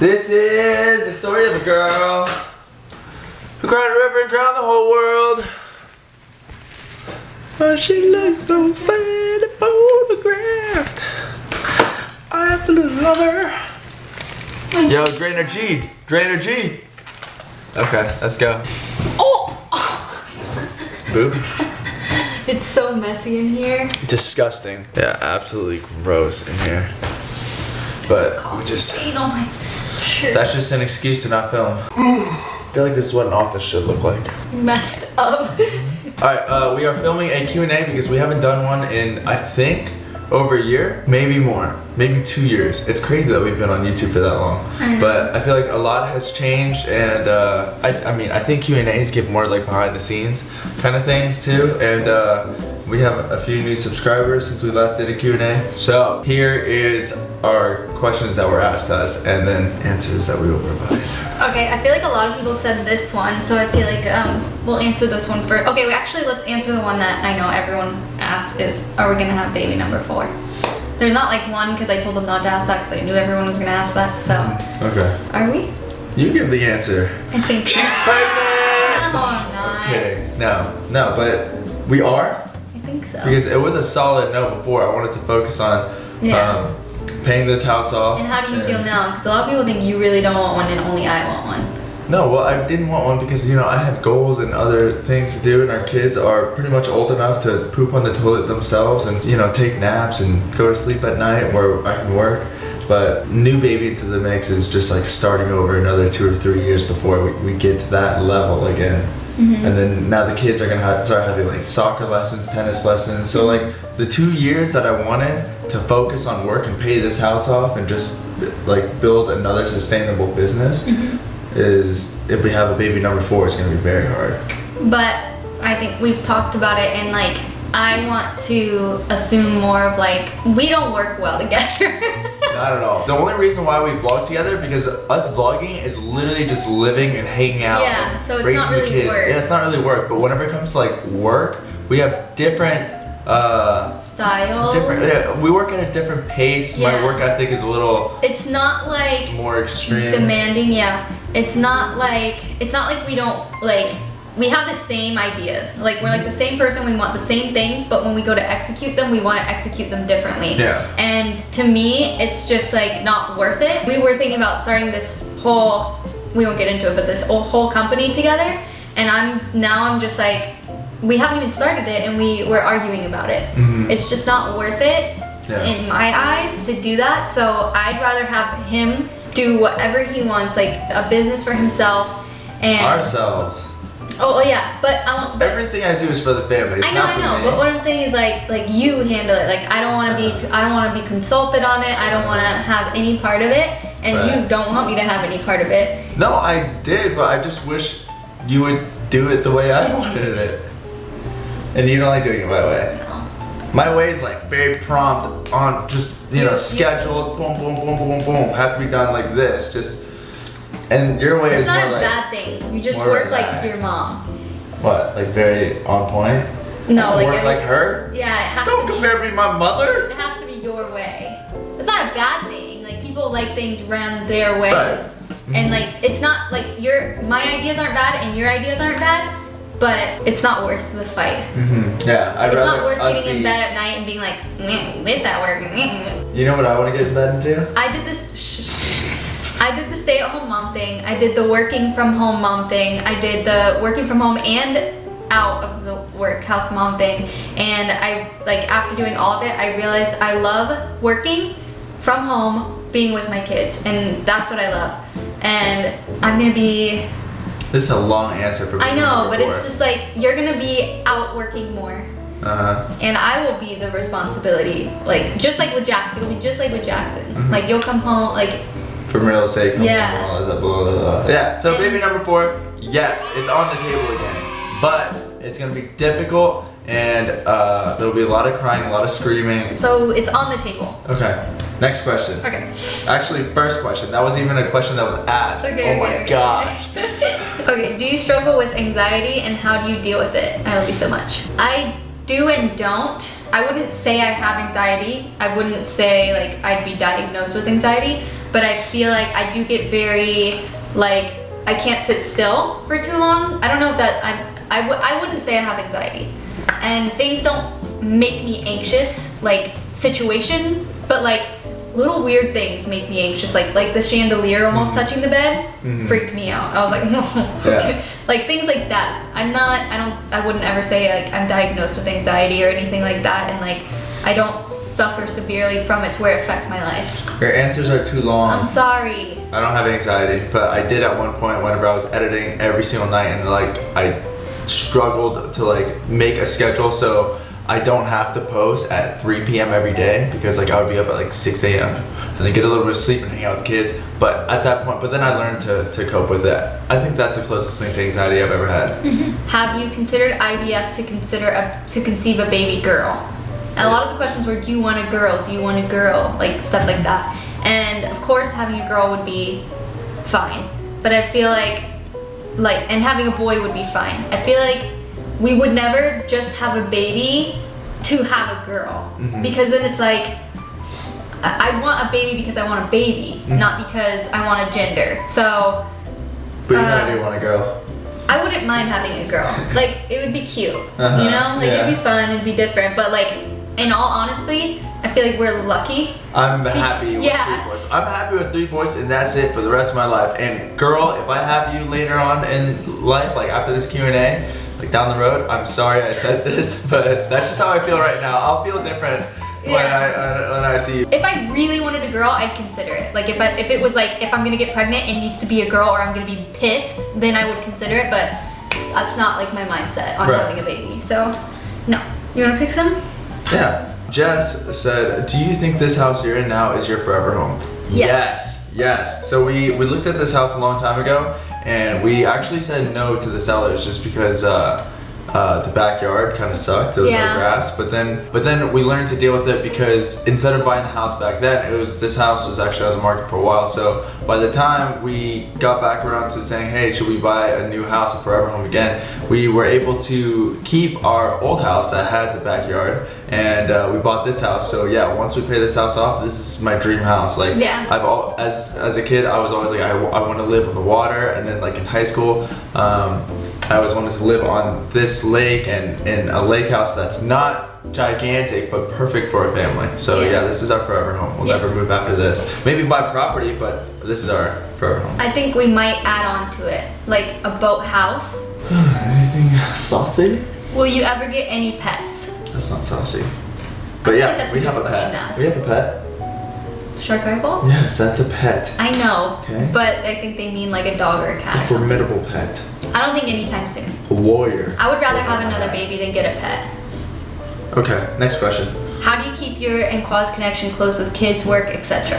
This is the story of a girl who cried a river and drowned the whole world. But she looks so sad and photographed. I have to love her. Yo, Drainer G. Drainer G. Okay, let's go. Oh! Boop. It's so messy in here. Disgusting. Yeah, absolutely gross in here. But we just... On my shirt. That's just an excuse to not film. I feel like this is what an office should look like. Messed up. Alright, we are filming a Q&A because we haven't done one in, I think, over a year, maybe more, maybe 2 years. It's crazy that we've been on YouTube for that long. But I feel like a lot has changed, and I mean, I think Q&As give more like behind the scenes kind of things too. And we have a few new subscribers since we last did a Q&A. So here is our questions that were asked us, and then answers that we will provide. Okay, I feel like a lot of people said this one, so I feel like we'll answer this one first. Okay, let's answer the one that I know everyone asked is, are we gonna have baby number 4? There's not like one, because I told them not to ask that, because I knew everyone was gonna ask that, so. Okay. Are we? You give the answer. I think. She's pregnant! No, I'm not. I'm kidding. No, but we are. I think so. Because it was a solid no before. I wanted to focus on paying this house off. And how do you feel now? Because a lot of people think you really don't want one and only I want one. No, well, I didn't want one because, you know, I had goals and other things to do, and our kids are pretty much old enough to poop on the toilet themselves and, you know, take naps and go to sleep at night where I can work. But new baby into the mix is just like starting over another 2 or 3 years before we get to that level again. And then now the kids are gonna start having like soccer lessons, tennis lessons. So like the 2 years that I wanted to focus on work and pay this house off and just like build another sustainable business is, if we have a baby number 4, it's gonna be very hard. But I think we've talked about it, and like I want to assume more of like we don't work well together. Not at all. The only reason why we vlog together, because us vlogging is literally just living and hanging out. Yeah, so it's raising not really the kids. work. Yeah, it's not really work. But whenever it comes to like work, we have different styles. We work at a different pace. Yeah. My work ethic is a little. It's not like more extreme. Demanding, yeah. It's not like we don't like. We have the same ideas. Like, we're like the same person, we want the same things, but when we go to execute them, we want to execute them differently. Yeah. And to me, it's just like not worth it. We were thinking about starting this whole, we won't get into it, but this whole company together. And I'm just like, we haven't even started it and we're arguing about it. It's just not worth it in my eyes to do that. So I'd rather have him do whatever he wants, like a business for himself and ourselves. Oh yeah, but I want. Everything I do is for the family. It's I know, not for me. but what I'm saying is like you handle it. Like I don't want to be consulted on it. I don't want to have any part of it, and you don't want me to have any part of it. No, I did, but I just wish you would do it the way I wanted it. And you don't like doing it my way. No. My way is like very prompt on, just scheduled. Boom, boom, boom, boom, boom. Has to be done like this. Just. And your way is more like... It's not a bad thing. You just work like your mom. What? Like very on point? No, like... Work like her? Yeah, it has Don't to be... compare me to my mother! It has to be your way. It's not a bad thing. Like, people like things run their way. Right. And like, it's not like my ideas aren't bad and your ideas aren't bad, but it's not worth the fight. Yeah, I'd rather It's not worth us getting in bed at night and being like, this not working. You know what I want to get in bed and do? I did the stay-at-home mom thing. I did the working from home mom thing. I did the working from home and out of the house mom thing. And I, like, after doing all of it, I realized I love working from home, being with my kids, and that's what I love. And I'm gonna be... This is a long answer for me. I know, but it's just like, you're gonna be out working more. And I will be the responsibility. Like, just like with Jackson. It'll be just like with Jackson. Like, you'll come home, like... From real estate. Yeah. Blah, blah, blah. Yeah, so baby number 4, yes, it's on the table again. But it's gonna be difficult, and there'll be a lot of crying, a lot of screaming. So it's on the table. Okay, next question. Okay. Actually, first question. That wasn't even a question that was asked. Okay, oh my gosh. Okay, do you struggle with anxiety, and how do you deal with it? I love you so much. I do and don't. I wouldn't say I have anxiety. I wouldn't say like I'd be diagnosed with anxiety. but I feel like I do get very, like, I can't sit still for too long. I don't know if that, I wouldn't say I have anxiety. And things don't make me anxious, like situations, but like little weird things make me anxious, like the chandelier almost touching the bed freaked me out. I was like, no. Like things like that. I wouldn't ever say like I'm diagnosed with anxiety or anything like that, and like I don't suffer severely from it to where it affects my life. Your answers are too long. I'm sorry. I don't have anxiety, but I did at one point whenever I was editing every single night, and like I struggled to like make a schedule so I don't have to post at 3 p.m. every day, because like I would be up at like 6 a.m. and then get a little bit of sleep and hang out with the kids. But at that point, but then I learned to cope with it. I think that's the closest thing to anxiety I've ever had. Have you considered IVF to conceive a baby girl? And a lot of the questions were, do you want a girl? Do you want a girl? Like stuff like that. And of course having a girl would be fine. But I feel like and having a boy would be fine. I feel like we would never just have a baby to have a girl. Because then it's like, I want a baby because I want a baby, not because I want a gender. So, but you know, do want a girl. I wouldn't mind having a girl. Like, it would be cute, you know? Like, it'd be fun, it'd be different. But like, in all honesty, I feel like we're lucky. I'm happy with 3 boys. I'm happy with 3 boys, and that's it for the rest of my life. And girl, if I have you later on in life, like after this Q&A, like down the road, I'm sorry I said this, but that's just how I feel right now. I'll feel different when I see you. If I really wanted a girl, I'd consider it. Like if it was like, if I'm gonna get pregnant, it needs to be a girl or I'm gonna be pissed, then I would consider it, but that's not like my mindset on having a baby. So, no. You wanna pick some? Yeah. Jess said, do you think this house you're in now is your forever home? Yes. So we looked at this house a long time ago, and we actually said no to the sellers just because the backyard kind of sucked. There was no grass, but then we learned to deal with it, because instead of buying the house back then, this house was actually on the market for a while. So by the time we got back around to saying, hey, should we buy a new house, a forever home again, we were able to keep our old house that has a backyard, and we bought this house. So yeah, once we pay this house off, this is my dream house. Like as a kid, I was always like, I want to live on the water, and then like in high school, I always wanted to live on this lake and in a lake house that's not gigantic but perfect for a family. So yeah, this is our forever home. We'll never move after this. Maybe buy property, but this is our forever home. I think we might add on to it, like a boat house. Anything saucy? Will you ever get any pets? That's not saucy. But yeah, we have a pet. We have a pet. Shark eyeball? Yes, that's a pet. I know, but I think they mean like a dog or a cat. It's a formidable pet. I don't think anytime soon. A warrior. I would rather have another baby than get a pet. Okay, next question. How do you keep your and Khoa's connection close with kids, work, etc.?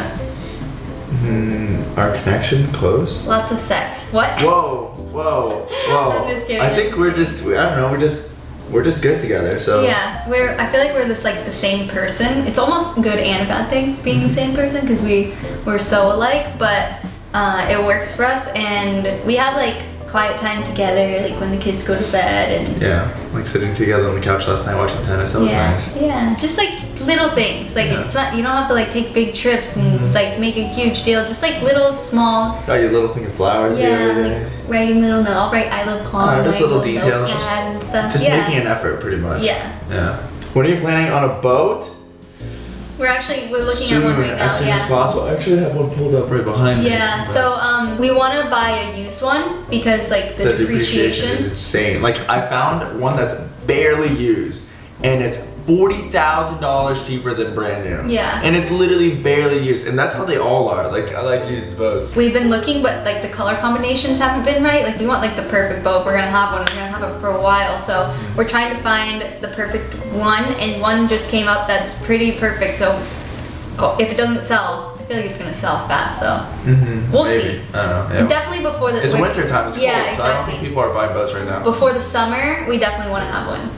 Our connection close? Lots of sex. What? Whoa. I'm just kidding. I think we're just, I don't know, we're just good together, so. Yeah, I feel like we're the same person. It's almost a good and a bad thing being the same person, because we're so alike, but it works for us, and we have like quiet time together, like when the kids go to bed, and yeah, like sitting together on the couch last night watching tennis. That was nice. Yeah, just like little things. Like it's not, you don't have to like take big trips and like make a huge deal. Just like little small. Got your little thing of flowers the other day. Like writing little notes. I'll write I love Khoa. Just little details. Just making an effort, pretty much. Yeah. When are you planning on a boat? We're looking at one right now. As soon as possible. I actually have one pulled up right behind me. Yeah, so we want to buy a used one, because like the depreciation is insane. Like I found one that's barely used, and it's $40,000 cheaper than brand new. Yeah. And it's literally barely used, and that's how they all are. Like I like used boats. We've been looking, but like the color combinations haven't been right. Like we want like the perfect boat. We're gonna have one. We're gonna have it for a while. So we're trying to find the perfect one, and one just came up that's pretty perfect. So if it doesn't sell, I feel like it's gonna sell fast. So we'll see. I don't know. Yeah. Definitely before the. It's winter time. It's cold, exactly. So I don't think people are buying boats right now. Before the summer, we definitely want to have one.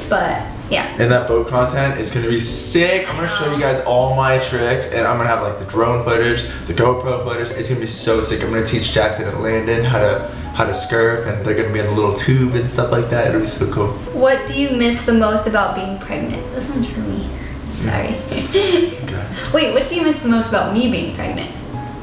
But yeah. And that boat content is gonna be sick. I'm gonna show you guys all my tricks, and I'm gonna have like the drone footage, the GoPro footage. It's gonna be so sick. I'm gonna teach Jackson and Landon how to scurf, and they're gonna be in a little tube and stuff like that. It'll be so cool. What do you miss the most about being pregnant? This one's for me. Sorry. Okay. Wait, what do you miss the most about me being pregnant?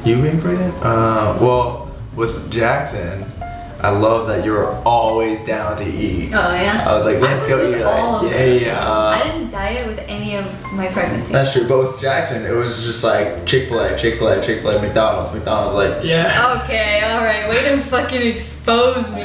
You being pregnant? Well, with Jackson, I love that you were always down to eat. Oh yeah. I was like, let's go eat. I didn't diet with any of my pregnancy. That's true, but with Jackson, it was just like Chick-fil-A, McDonald's, like, yeah. Okay, alright, way to fucking expose me.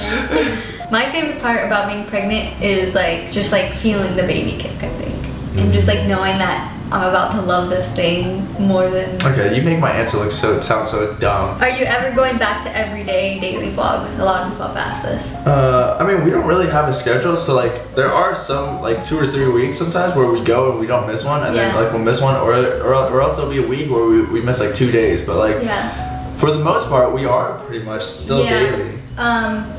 My favorite part about being pregnant is like, just like feeling the baby kick, I think. And just like knowing that I'm about to love this thing more than... Okay, you make my answer sound so dumb. Are you ever going back to everyday daily vlogs? A lot of people have asked this. I mean, we don't really have a schedule, so like there are some like 2 or 3 weeks sometimes where we go and we don't miss one, and then like we'll miss one, or else there'll be a week where we miss like 2 days, but like for the most part we are pretty much still daily.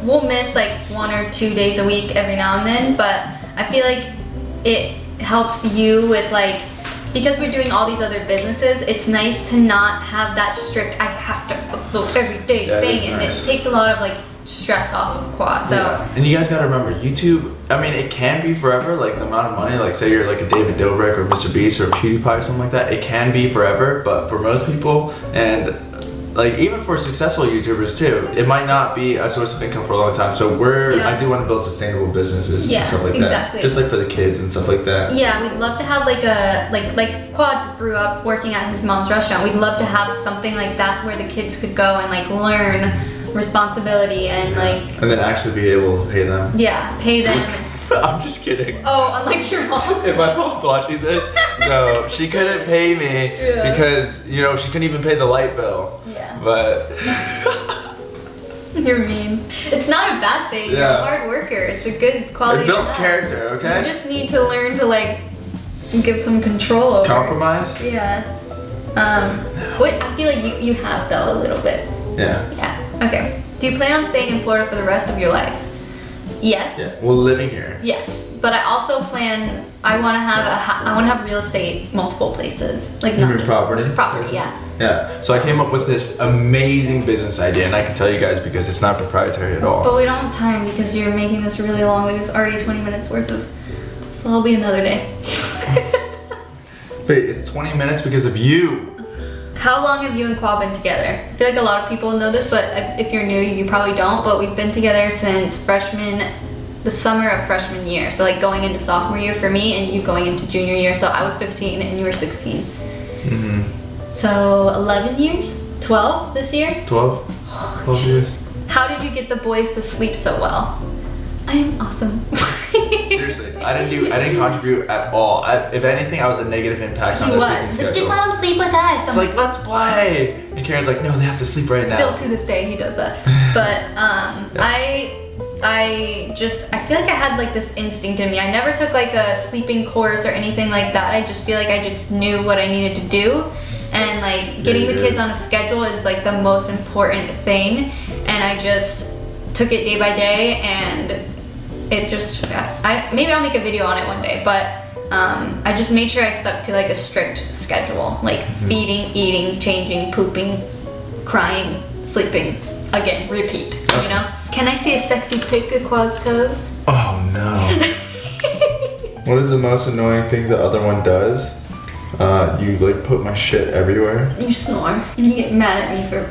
We'll miss like 1 or 2 days a week every now and then, but I feel like it helps you with like, because we're doing all these other businesses, it's nice to not have that strict, I have to upload every day thing, and it takes a lot of like stress off of Khoa. So and you guys gotta remember, YouTube, I mean, it can be forever, like the amount of money, like say you're like a David Dobrik or Mr. Beast or PewDiePie or something like that, it can be forever, but for most people, and like even for successful YouTubers too, it might not be a source of income for a long time. So I do want to build sustainable businesses and stuff like that. Just like for the kids and stuff like that. Yeah, we'd love to have like a, like Khoa grew up working at his mom's restaurant. We'd love to have something like that where the kids could go and like learn responsibility and like... And then actually be able to pay them. Yeah, pay them. I'm just kidding. Oh, unlike your mom? If my mom's watching this, no, she couldn't pay me because, you know, she couldn't even pay the light bill. Yeah. But... You're mean. It's not a bad thing. You're a hard worker. It's a good quality. It built character, okay? You just need to learn to like give some control over. Compromise? Yeah. I feel like you have though a little bit. Yeah. Yeah. Okay. Do you plan on staying in Florida for the rest of your life? Yes. Yeah. Well, living here. Yes. But I also plan. I want to have real estate multiple places, like not just property. Property, yeah. Yeah. So I came up with this amazing business idea, and I can tell you guys because it's not proprietary at all. But we don't have time because you're making this really long. It was already 20 minutes worth of. So it'll be another day. But it's 20 minutes because of you. How long have you and Khoa been together? I feel like a lot of people know this, but if you're new, you probably don't. But we've been together since the summer of freshman year. So like going into sophomore year for me and you going into junior year. So I was 15 and you were 16. Mm-hmm. So 11 years? 12 this year? 12. 12 years. How did you get the boys to sleep so well? I am awesome. Seriously, I didn't contribute at all. If anything, I was a negative impact on their sleeping schedule. Just let them sleep with us. It's like, let's play. And Karen's like, no, they have to sleep right now. Still to this day, he does that. But I feel like I had like this instinct in me. I never took like a sleeping course or anything like that. I just feel like I just knew what I needed to do. And like getting the kids on a schedule is like the most important thing. And I just took it day by day, and it just, maybe I'll make a video on it one day, but I just made sure I stuck to like a strict schedule, like feeding, eating, changing, pooping, crying, sleeping, again, repeat, you know? Can I see a sexy pic of Khoa's toes? Oh no. What is the most annoying thing the other one does? You like put my shit everywhere. You snore. And you get mad at me for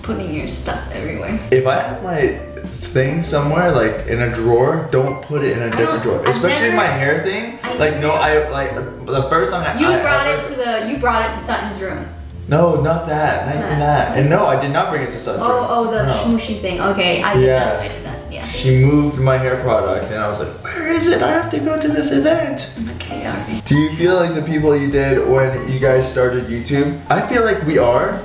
putting your stuff everywhere. If I have my thing somewhere, like in a drawer, don't put it in a different drawer. Especially my hair thing. The first time you brought it to Sutton's room. No, not that. Not even that. And no, I did not bring it to Sutton's room. Oh, the smooshy thing. Okay, I did that. Yeah. She moved my hair product, and I was like, where is it? I have to go to this event. Okay, alright. Do you feel like the people you did when you guys started YouTube? I feel like we are.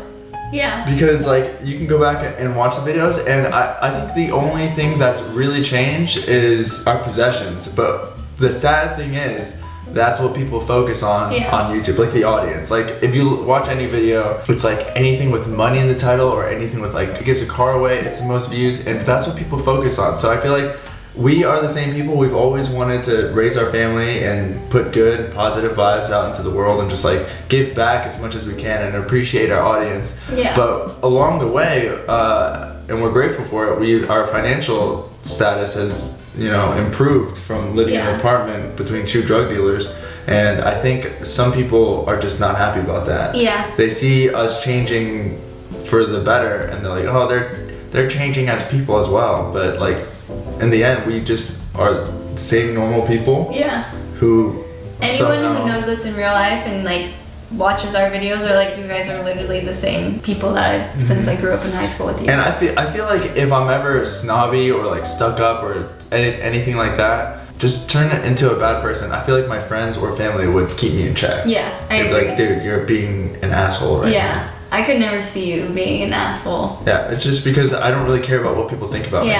Yeah. Because like you can go back and watch the videos, and I think the only thing that's really changed is our possessions. But the sad thing is, that's what people focus on YouTube, like the audience. Like if you watch any video, it's like anything with money in the title or anything with like, it gives a car away, it's the most views, and that's what people focus on. So I feel like we are the same people. We've always wanted to raise our family and put good, positive vibes out into the world and just like give back as much as we can and appreciate our audience. Yeah. But along the way, and we're grateful for it, our financial status has, you know, improved from living in an apartment between 2 drug dealers. And I think some people are just not happy about that. Yeah. They see us changing for the better, and they're like, oh, they're changing as people as well. But like, in the end, we just are the same normal people. Yeah. Who. Anyone who knows us in real life and like watches our videos are like, you guys are literally the same people that since I grew up in high school with you. And I feel like if I'm ever snobby or like stuck up or anything like that, just turn it into a bad person. I feel like my friends or family would keep me in check. Yeah, I They'd be agree. like, dude, you're being an asshole right now. Yeah, I could never see you being an asshole. Yeah, it's just because I don't really care about what people think about me.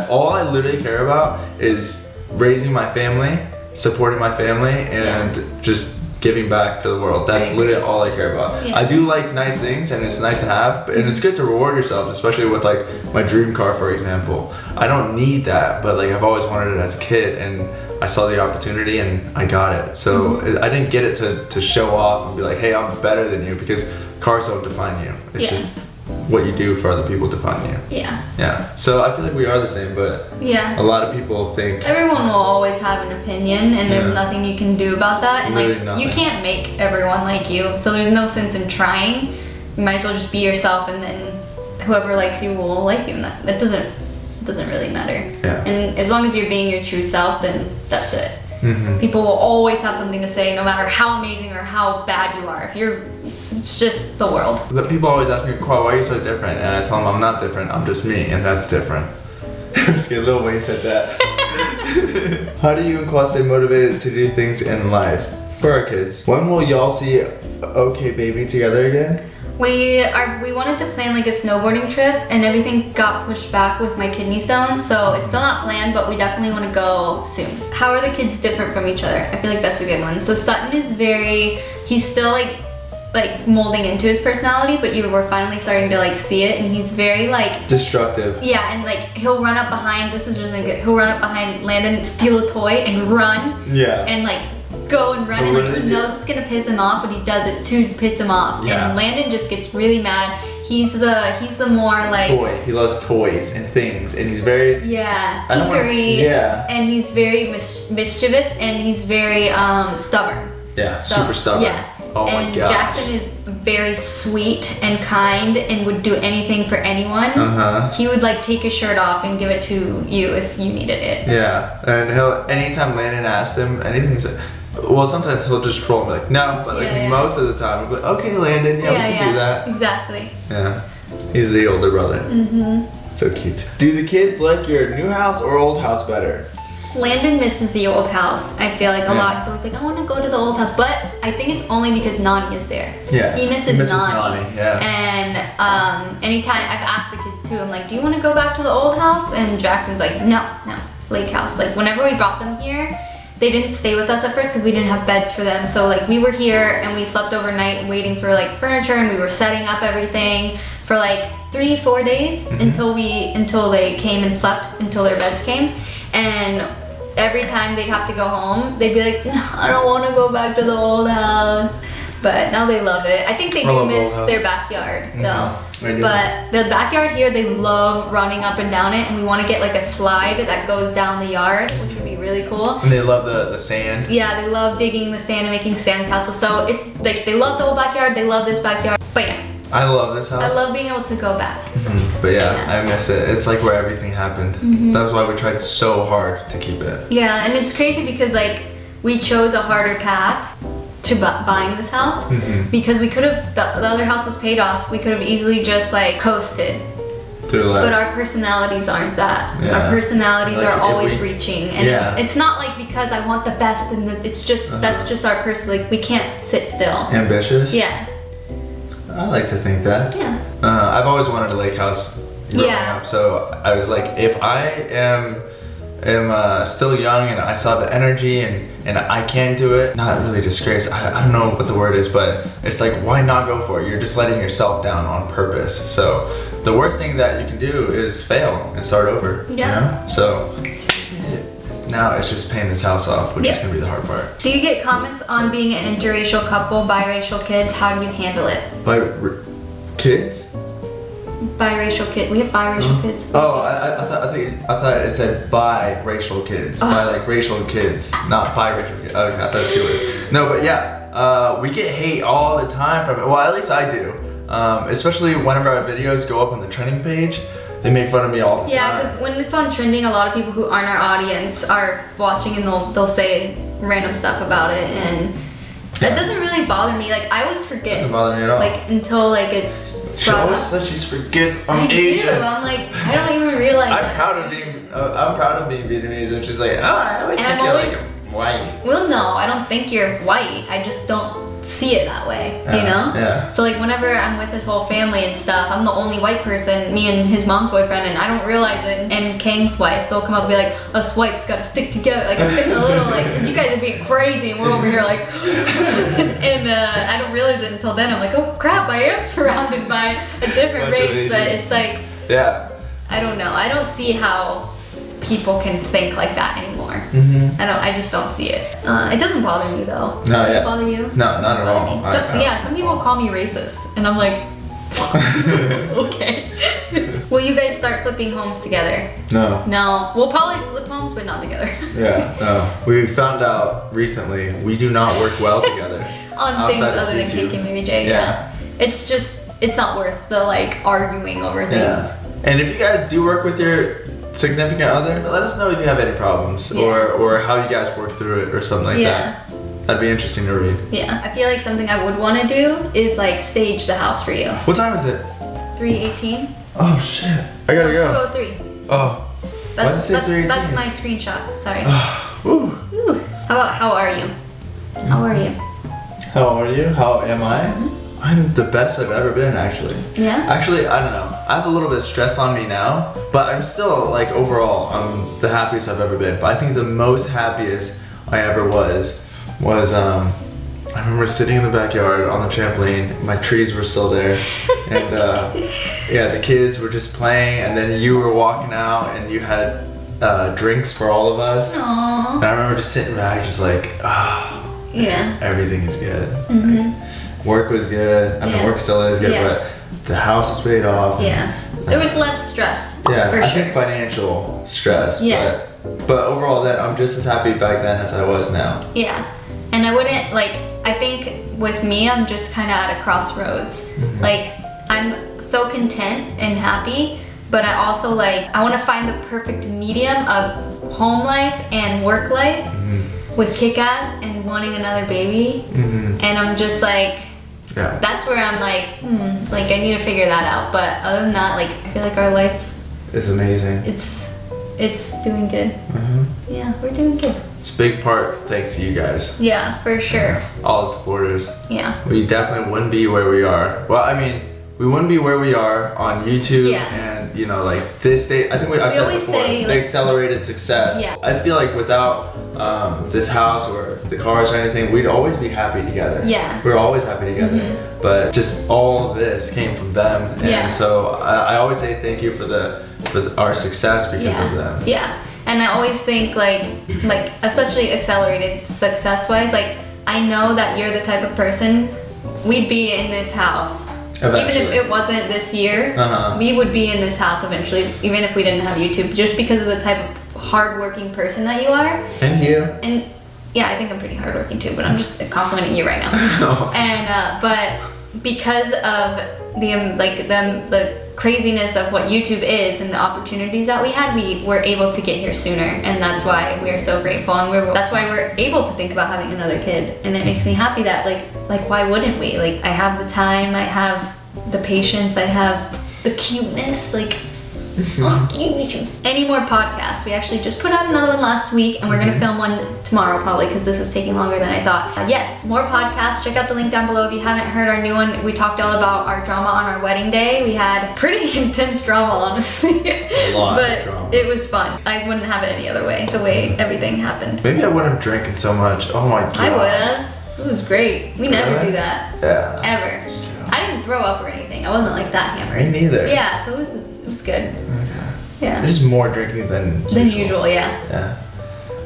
All I literally care about is raising my family, supporting my family, and just giving back to the world. That's literally all I care about. Yeah. I do like nice things, and it's nice to have, and it's good to reward yourself, especially with like my dream car, for example. I don't need that, but like I've always wanted it as a kid, and I saw the opportunity and I got it. So I didn't get it to show off and be like, hey, I'm better than you, because cars don't define you. It's just what you do for other people define you. Yeah. Yeah. So I feel like we are the same, but a lot of people think everyone will always have an opinion, and there's nothing you can do about that. And really like nothing. You can't make everyone like you, so there's no sense in trying. You might as well just be yourself, and then whoever likes you will like you. And that doesn't really matter. Yeah. And as long as you're being your true self, then that's it. People will always have something to say, no matter how amazing or how bad you are. It's just the world. People always ask me, Khoa, why are you so different? And I tell them I'm not different, I'm just me, and that's different. Just get Lil Wayne said that. How do you and Khoa stay motivated to do things in life? For our kids. When will y'all see OK Baby together again? We wanted to plan like a snowboarding trip, and everything got pushed back with my kidney stone, so it's still not planned, but we definitely want to go soon. How are the kids different from each other? I feel like that's a good one. So Sutton is he's still like molding into his personality, but you were finally starting to like see it, and he's very like destructive. Yeah, and like he'll run up behind, he'll run up behind Landon, steal a toy and run. Yeah. And like go and run, and like he knows it's gonna piss him off, but he does it to piss him off. Yeah. And Landon just gets really mad. He's the more like he loves toys and things, and he's very tinkery. And he's very mischievous, and he's very stubborn. Yeah, super stubborn. Yeah. Oh my gosh. Jackson is very sweet and kind and would do anything for anyone. He would like take his shirt off and give it to you if you needed it. Yeah, and anytime Landon asks him anything, he's like, well, sometimes he'll just troll and be like, no, but like most of the time he'll be like, okay, Landon, we can do that. Exactly. Yeah, he's the older brother. So cute. Do the kids like your new house or old house better? Landon misses the old house, I feel like a lot. He's always like, I want to go to the old house, but I think it's only because Nani is there. Yeah, he misses Nani. And anytime I've asked the kids too, I'm like, do you want to go back to the old house? And Jackson's like, no, lake house. Like whenever we brought them here, they didn't stay with us at first because we didn't have beds for them. So like we were here and we slept overnight waiting for like furniture, and we were setting up everything for like 3-4 days until they came and slept until their beds came. And every time they'd have to go home, they'd be like, no, I don't want to go back to the old house. But now they love it. I think they do miss their backyard though. But the backyard here, they love running up and down it, and we want to get like a slide that goes down the yard, which would be really cool. And they love the sand. Yeah, they love digging the sand and making sandcastles. So it's like they love the old backyard, they love this backyard. But yeah. I love this house. I love being able to go back. But I miss it. It's like where everything happened. That's why we tried so hard to keep it. Yeah, and it's crazy because like we chose a harder path to buying this house because we could have, the other house was paid off. We could have easily just like coasted. Through life. But our personalities aren't that. Yeah. Our personalities like are always reaching, and it's not like because I want the best, and it's just that's just our person. Like we can't sit still. Ambitious. Yeah. I like to think that. Yeah. I've always wanted a lake house growing up, so I was like, if I am still young and I still have the energy and I can do it, not really disgrace, I don't know what the word is, but it's like, why not go for it? You're just letting yourself down on purpose. So the worst thing that you can do is fail and start over. Yeah. You know? So now it's just paying this house off, which is gonna be the hard part. Do you get comments on being an interracial couple, biracial kids? How do you handle it? Kids? Biracial kid. We have biracial kids. Oh, I thought it said biracial kids. By like racial kids, not biracial kids. Okay, I thought it was 2 words. No, but yeah, we get hate all the time from it. Well, at least I do. Especially whenever our videos go up on the trending page, they make fun of me all the time. Yeah, because when it's on trending, a lot of people who aren't our audience are watching and they'll say random stuff about it, and it doesn't really bother me. Like, I always forget. Doesn't bother me at all. Like, until like it's She always says she forgets I'm Asian. I do. I'm like, I don't even realize. I'm proud of being Vietnamese, and she's like, oh, I always think you're like white. Well, no, I don't think you're white. I just don't see it that way, you know? Yeah. So like whenever I'm with his whole family and stuff, I'm the only white person, me and his mom's boyfriend, and I don't realize it. And Kang's wife, they'll come up and be like, us whites gotta stick together, like a little like, because you guys are being crazy and we're over here like, and I don't realize it until then. I'm like, oh crap, I am surrounded by a different race, but it's like, yeah, I don't know. I don't see how people can think like that anymore. I just don't see it. It doesn't bother me though. No, Does yeah. it bother you? No, not at all. Some people call me racist, and I'm like, okay. Will you guys start flipping homes together? No. No. We'll probably flip homes, but not together. Yeah, no. We found out recently we do not work well together. On things other than KKandbabyJ, yeah. It's just, it's not worth the like arguing over things. Yeah. And if you guys do work with your significant other, let us know if you have any problems or how you guys work through it or something like that. That'd be interesting to read. Yeah, I feel like something I would want to do is like stage the house for you. What time is it? 3:18. Oh shit, I gotta go. 2:03. Oh, why does it say 3:18? That's my screenshot. Sorry. Woo. Ooh. How are you? How are you? How are you? How am I? I'm the best I've ever been, actually. Yeah? Actually, I don't know. I have a little bit of stress on me now, but I'm still, like, overall, I'm the happiest I've ever been. But I think the most happiest I ever was I remember sitting in the backyard on the trampoline. My trees were still there. And, yeah, the kids were just playing, and then you were walking out, and you had drinks for all of us. Aww. And I remember just sitting back, just like, yeah, everything is good. Work was good. I mean, work still is good, but the house is paid off. Yeah. There was less stress. Yeah, for I sure. think financial stress. Yeah. But overall, then I'm just as happy back then as I was now. Yeah. And I wouldn't, like, I think with me, I'm just kind of at a crossroads. Like, I'm so content and happy, but I also, like, I want to find the perfect medium of home life and work life with kick-ass and wanting another baby. And I'm just like, that's where I'm like, like I need to figure that out. But other than that, like, I feel like our life is amazing. It's doing good. Yeah, we're doing good. It's a big part thanks to you guys. Yeah, for sure. All the supporters. Yeah. We definitely wouldn't be where we are. Well, I mean, we wouldn't be where we are on YouTube and, you know, like this day. I think I've said before, the accelerated success. Yeah. I feel like without this house or the cars or anything, we'd always be happy together. Yeah. We're always happy together. But just all of this came from them. And so I always say thank you for our success because of them. Yeah. And I always think like especially accelerated success wise, like I know that you're the type of person we'd be in this house. Eventually. Even if it wasn't this year, we would be in this house eventually, even if we didn't have YouTube, just because of the type of hardworking person that you are. And you. And yeah, I think I'm pretty hardworking too, but I'm just complimenting you right now. And but because of the craziness of what YouTube is and the opportunities that we had, we were able to get here sooner, and that's why we're so grateful, and that's why we're able to think about having another kid, and it makes me happy that like why wouldn't we? Like I have the time, I have the patience, I have the cuteness, like any more podcasts. We actually just put out another one last week, and we're gonna film one tomorrow probably because this is taking longer than I thought. Yes, more podcasts. Check out the link down below if you haven't heard our new one. We talked all about our drama on our wedding day. We had pretty intense drama, honestly. A lot of drama. It was fun. I wouldn't have it any other way, the way everything happened. Maybe I wouldn't have drinking so much. Oh my god. I would have. It was great. We never do that. Yeah. Ever. I didn't throw up or anything. I wasn't like that hammered. Me neither. Yeah, so it was good. Okay. Yeah. There's just more drinking than usual, yeah. Yeah.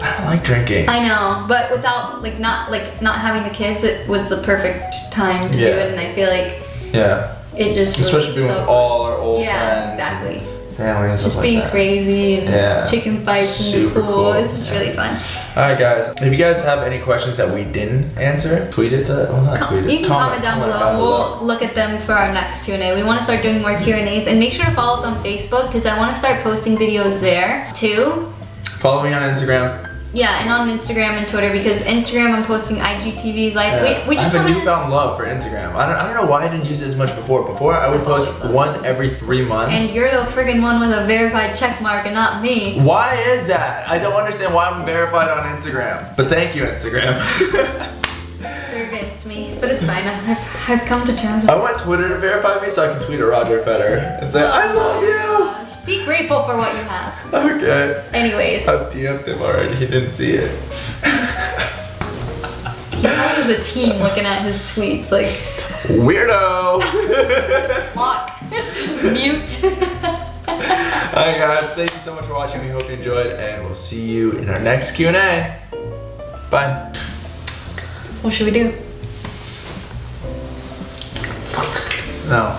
I don't like drinking. I know, but without not having the kids, it was the perfect time to do it, and I feel like it just especially being with all our old friends. Exactly. family and stuff Just like being that. crazy and Yeah. chicken fights in the Super pool. cool. It's just really fun. Alright guys, if you guys have any questions that we didn't answer, tweet it to, well not tweet it. You can comment down below. We'll look at them for our next Q&A. We want to start doing more Q&As, and make sure to follow us on Facebook because I want to start posting videos there too. Follow me on Instagram. Yeah, and on Instagram and Twitter because Instagram I'm posting IGTVs. Like we I just have a want to. newfound love for Instagram. I don't know why I didn't use it as much before. Before I would post once every 3 months. And you're the friggin' one with a verified check mark and not me. Why is that? I don't understand why I'm verified on Instagram. But thank you, Instagram. They're against me, but it's fine. I've come to terms with I want Twitter to verify me so I can tweet at Roger Federer and say, I love you! Be grateful for what you have. Okay. Anyways. I've DM'd him already, he didn't see it. He probably has a team looking at his tweets like... Weirdo! Block. Mute. Alright guys, thank you so much for watching. We hope you enjoyed and we'll see you in our next Q&A. Bye. What should we do? No.